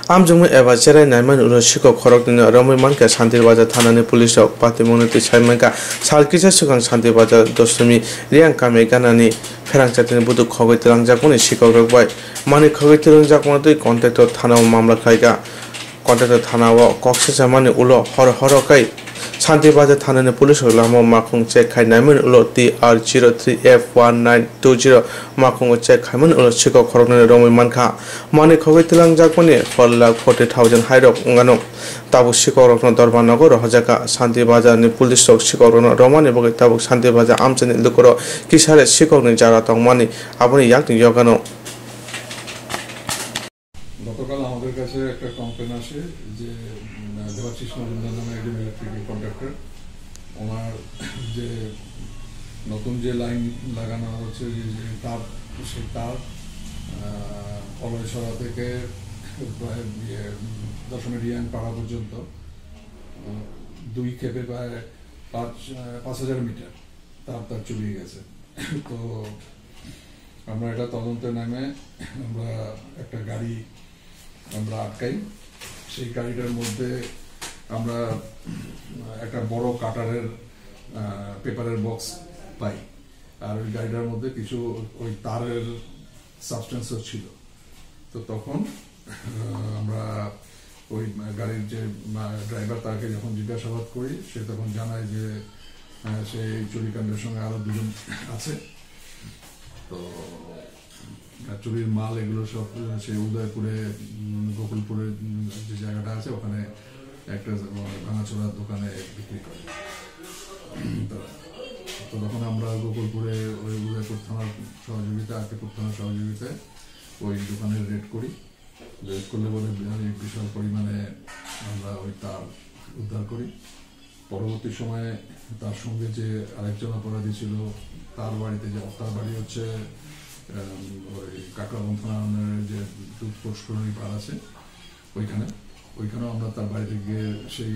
Amjung eba cherai naiman ulo shiko khorok dini ramai manka Shantir Bajar thanani police rok pati monoti saimanka salkisa sukang Shantir Bajar dosmi riang kame ganani ferang chatini budu khogoi tirangjakmani shikok rok bai mani khogoi tirangjakmani contactor thana mamla khaiga contactor thana o koksa mani ulo horokai Shantir Bajar thanani police lamo makung check khai naiman ulo TR03F1920 makung check khaiman ulo shiko khorok dini ramai manka mani khogoi tirangjakmani 4,40,000 hairok ngano tabuk shikok rokno dorban nago rohajaka Shantir Bajar ni police rok shikok rokno romani bogai tabuk Shantir Bajar amchani lukoro kisare shikok ni jara tongmani aboni yakni yogano গতকাল আমাদের কাছে একটা complain আসে যে দেবাশিস মজুমদার নামে একজন electric contractor ওনার যে নতুন যে লাইন লাগানো হচ্ছে যে তার সেই তার কলয়ছড়া থেকে প্রায় দশমী রিয়াং পাড়া পর্যন্ত 2 ক্ষেপে প্রায় 5,000 মিটার তার চুরিয়ে গেছে। তো আমরা এটা তদন্তে নামে আমরা একটা গাড়ি আমরা আটকাই। সেই গাড়িটার মধ্যে আমরা একটা বড় কাটারের পেপারের বক্স পাই, আর ওই গাড়িটার মধ্যে কিছু ওই তারের সাবস্টেন্সও ছিল। তো তখন আমরা ওই গাড়ির যে ড্রাইভার তাকে যখন জিজ্ঞাসাবাদ করি সে তখন জানায় যে সেই চুরিকাণ্ডের সঙ্গে আরো 2 জন আছে। তো চুরির মাল এগুলো সব সে উদয়পুরে গোকুলপুরে যে জায়গাটা আছে ওখানে একটা ভাঙাচোরা দোকানে বিক্রি করে। তো তখন আমরা গোকুলপুরে ওই উদয়পুর থানার সহযোগিতা আকিপুর থানার সহযোগিতায় ওই দোকানে রেড করি। রেড করলে বলে বিশাল পরিমাণে আমরা ওই তার উদ্ধার করি। পরবর্তী সময়ে তার সঙ্গে যে আরেকজন অপরাধী ছিল তার বাড়িতে তার বাড়ি হচ্ছে ওই কাকরাবন থানার যে দুধপোষণী পাড় আছে ওইখানেও আমরা তার বাড়িতে গিয়ে সেই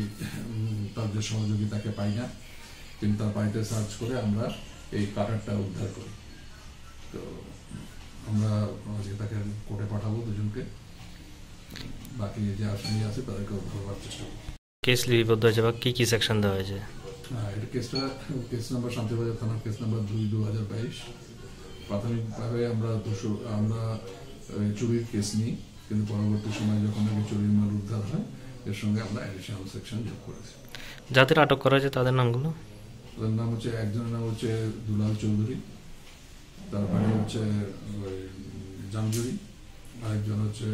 তার যে সহযোগী তাকে পাই না, কিন্তু তার বাড়িতে সার্চ করে আমরা এই কাটারটা উদ্ধার করি। তো আমরা তাকে কোর্টে পাঠাবো 2 জনকে, বাকি যে আসামি আছে তাদেরকে ধরবার চেষ্টা করবো। কেস লিপিবদ্ধ হয়েছে বা কি সেকশন দেওয়া হয়েছে? এটা কেস নাম্বার শান্তির বাজার থানার কেস নাম্বার 2/2022। প্রাথমিকভাবে আমরা চুরির কেস নিই, কিন্তু পরবর্তী সময় যখন চুরির মাল উদ্ধার হয় এর সঙ্গে আমরা অ্যাডিশনাল সেকশন যোগ করেছি। যাদের আটক করা হয়েছে তাদের নামগুলো? তাদের নাম হচ্ছে একজনের নাম হচ্ছে দুলাল চৌধুরী, তার বাড়ি হচ্ছে জামজুরি, আরেকজন হচ্ছে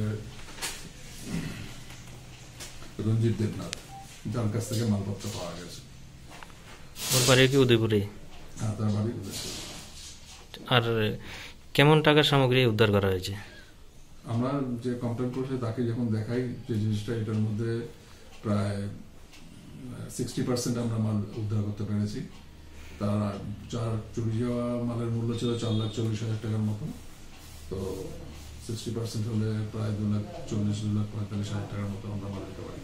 রঞ্জিত দেবনাথ, যার কাছ থেকে মালপত্র পাওয়া গেছে। ওর বাড়ি কি উদয়পুরে? হ্যাঁ, তার বাড়ি উদয়পুরে। আর কেমন টাকার সামগ্রী উদ্ধার করা হয়েছে? আমরা যে কমপ্লেন করছে তাকে যখন দেখাই যে জিনিসটা এটার মধ্যে প্রায় 60% আমরা মাল উদ্ধার করতে পেরেছি। তার চুরি যাওয়া মালের মূল্য ছিল 4,40,000 টাকার মতো। তো 60% হলে প্রায় 2,40,000-2,45,000 টাকার মতো আমরা মাল দিতে পারি।